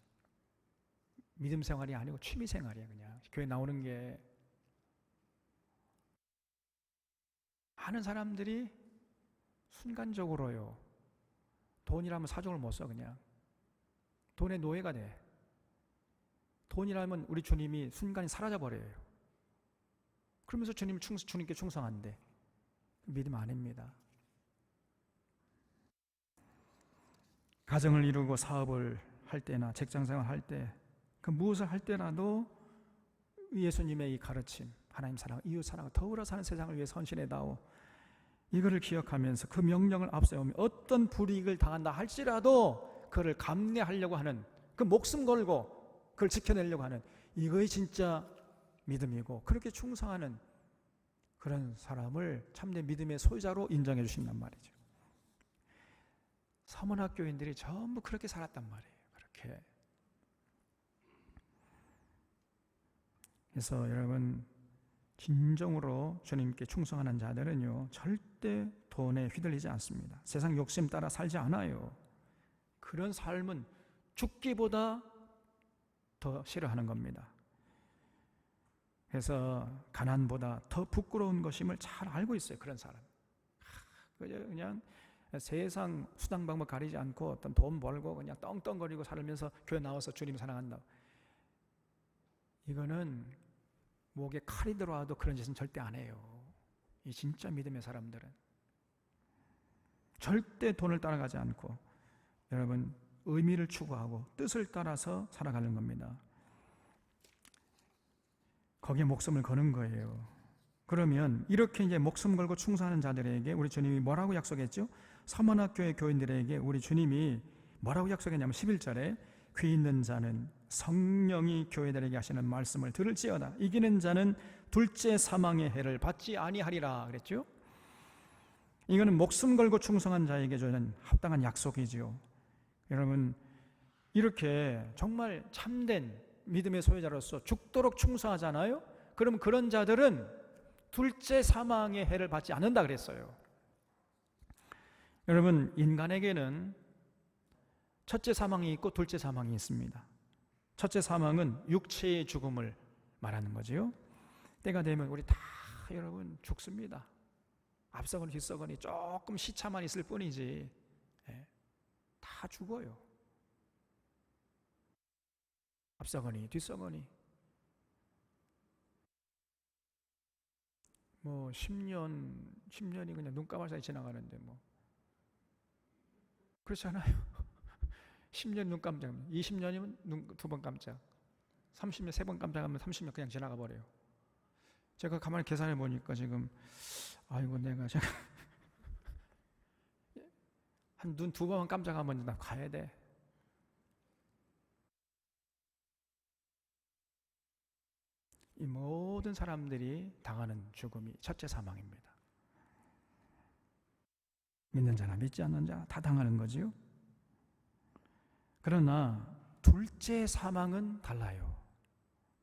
믿음 생활이 아니고 취미생활이야. 그냥 교회 나오는 게. 많은 사람들이 순간적으로요, 돈이라면 사정을 못 써. 그냥 돈의 노예가 돼. 돈이라면 우리 주님이 순간에 사라져버려요. 그러면서 주님께 충성한대. 믿음 아닙니다. 가정을 이루고 사업을 할 때나 직장생활 할 때, 그 무엇을 할 때라도 예수님의 이 가르침, 하나님 사랑, 이웃 사랑, 더불어 사는 세상을 위해 헌신해다오, 이거를 기억하면서 그 명령을 앞세우며 어떤 불이익을 당한다 할지라도 그를 감내하려고 하는, 그 목숨 걸고 그걸 지켜내려고 하는, 이거이 진짜 믿음이고, 그렇게 충성하는 그런 사람을 참된 믿음의 소유자로 인정해 주신단 말이죠. 서문학교인들이 전부 그렇게 살았단 말이에요. 그렇게. 그래서 여러분, 진정으로 주님께 충성하는 자들은요, 절대 돈에 휘둘리지 않습니다. 세상 욕심 따라 살지 않아요. 그런 삶은 죽기보다 더 싫어하는 겁니다. 그래서 가난보다 더 부끄러운 것임을 잘 알고 있어요. 그런 사람. 그냥 세상 수단 방법 가리지 않고 어떤 돈 벌고 그냥 떵떵거리고 살면서 교회 나와서 주님 사랑한다. 이거는 목에 칼이 들어와도 그런 짓은 절대 안 해요. 이 진짜 믿음의 사람들은 절대 돈을 따라가지 않고, 여러분, 의미를 추구하고 뜻을 따라서 살아가는 겁니다. 거기에 목숨을 거는 거예요. 그러면 이렇게 이제 목숨 걸고 충성하는 자들에게 우리 주님이 뭐라고 약속했죠? 서문학교의 교인들에게 우리 주님이 뭐라고 약속했냐면 11절에 귀 있는 자는 성령이 교회들에게 하시는 말씀을 들을지어다. 이기는 자는 둘째 사망의 해를 받지 아니하리라 그랬죠. 이거는 목숨 걸고 충성한 자에게 주는 합당한 약속이지요. 여러분, 이렇게 정말 참된 믿음의 소유자로서 죽도록 충성하잖아요. 그럼 그런 자들은 둘째 사망의 해를 받지 않는다 그랬어요. 여러분, 인간에게는 첫째 사망이 있고 둘째 사망이 있습니다. 첫째 사망은 육체의 죽음을 말하는 거지요. 때가 되면 우리 다 여러분 죽습니다. 앞서거니 뒤서거니 조금 시차만 있을 뿐이지, 다 죽어요. 앞서거니 뒤서거니. 뭐 10년이 그냥 눈감을 사이 지나가는데 뭐 그렇잖아요. 10년 눈 깜짝, 20년이면 눈 2번 깜짝, 30년 3번 깜짝하면 30년 그냥 지나가 버려요. 제가 가만히 계산해 보니까 지금 아이고 내가 제가 한 눈 2번만 깜짝하면 나 가야 돼. 이 모든 사람들이 당하는 죽음이 첫째 사망입니다. 믿는 자나 믿지 않는 자 다 당하는 거지요. 그러나 둘째 사망은 달라요.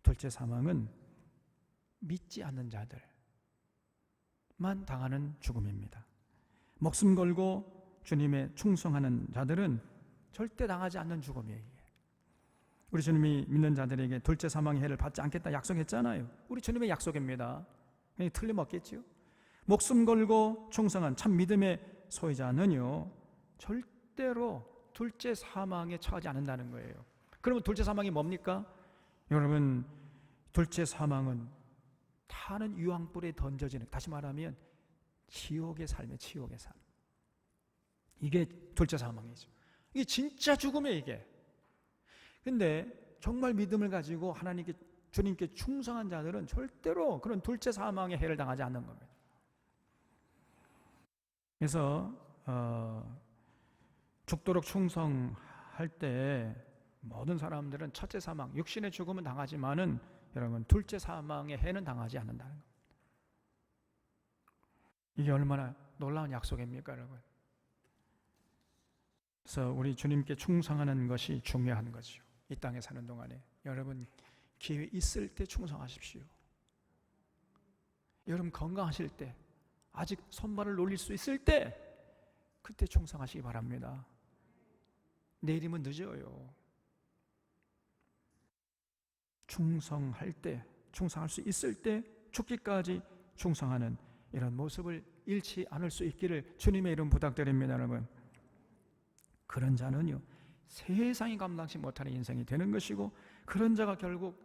둘째 사망은 믿지 않는 자들만 당하는 죽음입니다. 목숨 걸고 주님의 충성하는 자들은 절대 당하지 않는 죽음이에요. 우리 주님이 믿는 자들에게 둘째 사망의 해를 받지 않겠다 약속했잖아요. 우리 주님의 약속입니다. 틀림없겠지요. 목숨 걸고 충성한 참 믿음의 소유자는요, 절대로 둘째 사망에 처하지 않는다는 거예요. 그러면 둘째 사망이 뭡니까? 여러분, 둘째 사망은 타는 유황불에 던져지는, 다시 말하면 지옥의 삶이에요. 지옥의 삶. 이게 둘째 사망이죠. 이게 진짜 죽음이에요, 이게. 근데 정말 믿음을 가지고 하나님께, 주님께 충성한 자들은 절대로 그런 둘째 사망의 해를 당하지 않는 겁니다. 그래서 죽도록 충성할 때 모든 사람들은 첫째 사망, 육신의 죽음은 당하지만은 여러분, 둘째 사망의 해는 당하지 않는다는 겁니다. 이게 얼마나 놀라운 약속입니까, 여러분? 그래서 우리 주님께 충성하는 것이 중요한 거죠. 이 땅에 사는 동안에 여러분, 기회 있을 때 충성하십시오. 여러분 건강하실 때, 아직 손발을 놀릴 수 있을 때, 그때 충성하시기 바랍니다. 내일이면 늦어요. 충성할 때, 충성할 수 있을 때 죽기까지 충성하는 이런 모습을 잃지 않을 수 있기를 주님의 이름 부탁드립니다. 여러분, 그런 자는요, 세상이 감당치 못하는 인생이 되는 것이고, 그런 자가 결국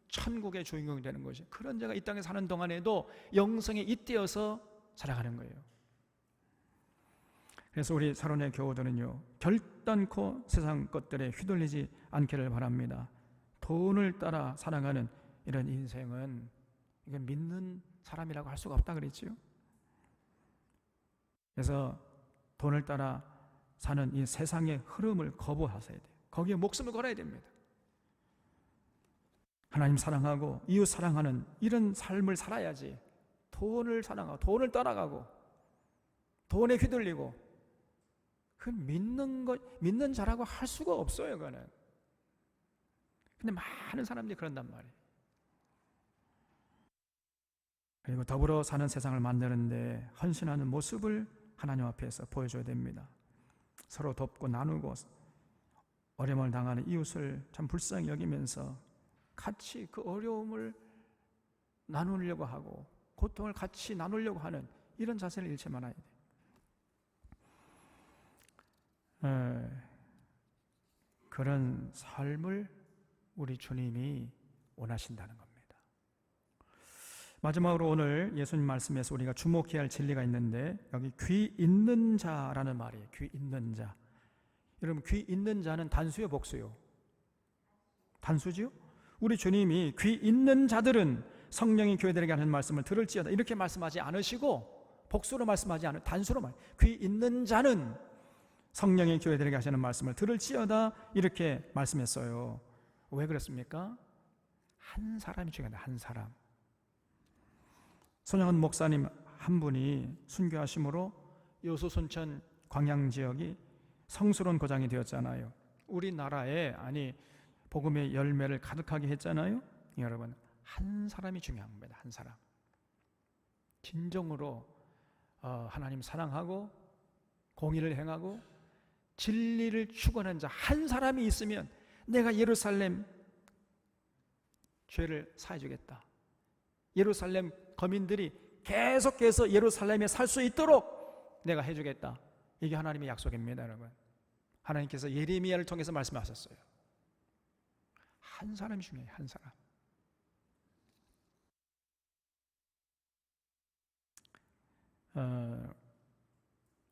천국의 주인공이 되는 것이, 그런 자가 이 땅에 사는 동안에도 영성에 잇대어서 살아가는 거예요. 그래서 우리 사론의 교우들은요, 결단코 세상 것들에 휘둘리지 않기를 바랍니다. 돈을 따라 살아가는 이런 인생은, 이건 믿는 사람이라고 할 수가 없다 그랬지요. 그래서 돈을 따라 사는 이 세상의 흐름을 거부하셔야 돼요. 거기에 목숨을 걸어야 됩니다. 하나님 사랑하고 이웃 사랑하는 이런 삶을 살아야지, 돈을 사랑하고 돈을 따라가고 돈에 휘둘리고, 그건 믿는 자라고 할 수가 없어요, 그거는. 근데 많은 사람들이 그런단 말이에요. 그리고 더불어 사는 세상을 만드는데 헌신하는 모습을 하나님 앞에서 보여줘야 됩니다. 서로 돕고 나누고 어려움을 당하는 이웃을 참 불쌍히 여기면서 같이 그 어려움을 나누려고 하고 고통을 같이 나누려고 하는 이런 자세를 잃지 말아야 돼요. 그런 삶을 우리 주님이 원하신다는 겁니다. 마지막으로 오늘 예수님 말씀에서 우리가 주목해야 할 진리가 있는데, 여기 귀 있는 자라는 말이에요. 귀 있는 자. 여러분, 귀 있는 자는 단수요, 복수요? 단수지요? 우리 주님이 귀 있는 자들은 성령이 교회들에게 하는 말씀을 들을지어다 이렇게 말씀하지 않으시고, 복수로 말씀하지 않으시고 단수로 귀 있는 자는 성령의 교회들에게 하시는 말씀을 들을지어다 이렇게 말씀했어요. 왜 그렇습니까? 한 사람이 중요합니다. 한 사람. 손영은 목사님 한 분이 순교하심으로 여수 순천 광양 지역이 성스러운 고장이 되었잖아요. 우리나라에 복음의 열매를 가득하게 했잖아요. 여러분, 한 사람이 중요합니다. 한 사람. 진정으로 하나님 사랑하고 공의를 행하고 진리를 추구하는 자 한 사람이 있으면 내가 예루살렘 죄를 사해주겠다. 예루살렘 거민들이 계속해서 예루살렘에 살 수 있도록 내가 해주겠다. 이게 하나님의 약속입니다, 여러분. 하나님께서 예레미야를 통해서 말씀하셨어요. 한 사람이 중요해요. 한 사람.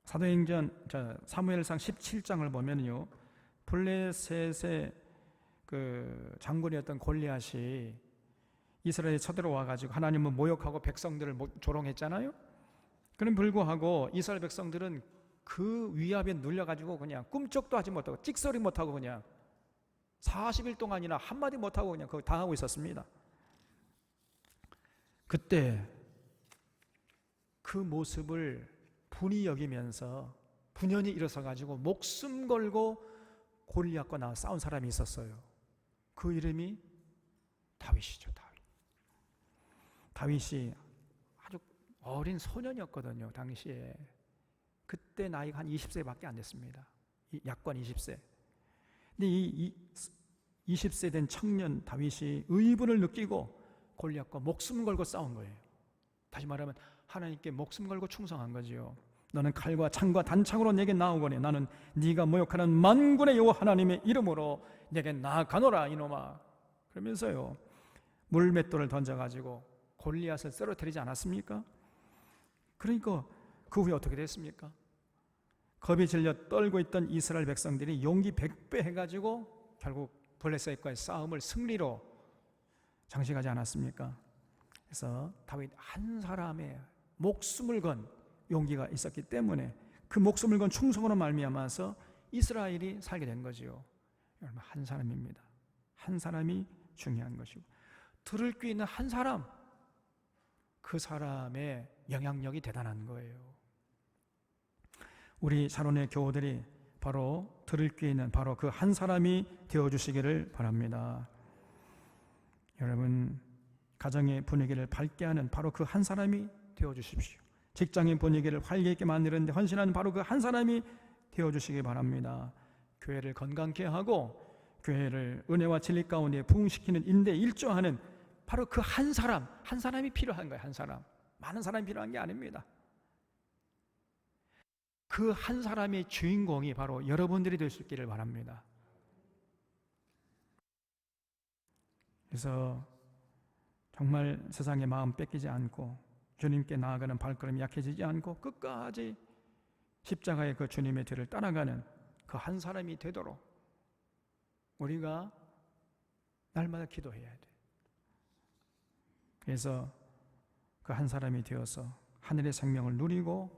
사도행전 사무엘상 17장을 보면요, 블레셋의 그 장군이었던 골리앗이 이스라엘에 쳐들어와 가지고 하나님을 모욕하고 백성들을 조롱했잖아요. 그럼 불구하고 이스라엘 백성들은 그 위압에 눌려 가지고 그냥 꿈쩍도 하지 못하고 찍소리 못하고 그냥 40일 동안이나 한마디 못하고 그냥 그거 당하고 있었습니다. 그때 그 모습을 분이 여기면서 분연히 일어서 가지고 목숨 걸고 골리앗과 나와 싸운 사람이 있었어요. 그 이름이 다윗이죠. 다윗이 아주 어린 소년이었거든요. 당시에 그때 나이가 한 20세밖에 안 됐습니다. 약관 20세. 근데 이 20세 된 청년 다윗이 의분을 느끼고 골리앗과 목숨 걸고 싸운 거예요. 다시 말하면 하나님께 목숨 걸고 충성한 거지요. 너는 칼과 창과 단창으로 내게 나오거니 나는 네가 모욕하는 만군의 여호와 하나님의 이름으로 내게 나아가노라 이놈아. 그러면서요 물맷돌을 던져가지고 골리앗을 쓰러뜨리지 않았습니까? 그러니까 그 후에 어떻게 됐습니까? 겁이 질려 떨고 있던 이스라엘 백성들이 용기 100배 해가지고 결국 블레셋과의 싸움을 승리로 장식하지 않았습니까? 그래서 다윗 한 사람의 목숨을 건 용기가 있었기 때문에 그 목숨을 건 충성으로 말미암아서 이스라엘이 살게 된 거지요. 여러분, 한 사람입니다. 한 사람이 중요한 것이고 들을 귀 있는 한 사람, 그 사람의 영향력이 대단한 거예요. 우리 샤론의 교우들이 바로 들을 귀 있는 바로 그 한 사람이 되어주시기를 바랍니다. 여러분, 가정의 분위기를 밝게 하는 바로 그 한 사람이 되어주십시오. 직장의 분위기를 활기 있게 만드는데 헌신하는 바로 그 한 사람이 되어주시기 바랍니다. 교회를 건강케 하고 교회를 은혜와 진리 가운데 부흥시키는 인대 일조하는 바로 그 한 사람이 필요한 거예요. 한 사람. 많은 사람이 필요한 게 아닙니다. 그 한 사람의 주인공이 바로 여러분들이 될 수 있기를 바랍니다. 그래서 정말 세상의 마음 뺏기지 않고 주님께 나아가는 발걸음이 약해지지 않고 끝까지 십자가의 그 주님의 뒤를 따라가는 그 한 사람이 되도록 우리가 날마다 기도해야 돼. 그래서 그 한 사람이 되어서 하늘의 생명을 누리고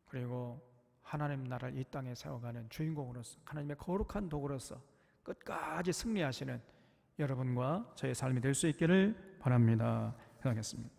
그리고 하나님 나라를 이 땅에 세워가는 주인공으로서 하나님의 거룩한 도구로서 끝까지 승리하시는 여러분과 저의 삶이 될 수 있기를 바랍니다. 기도하겠습니다.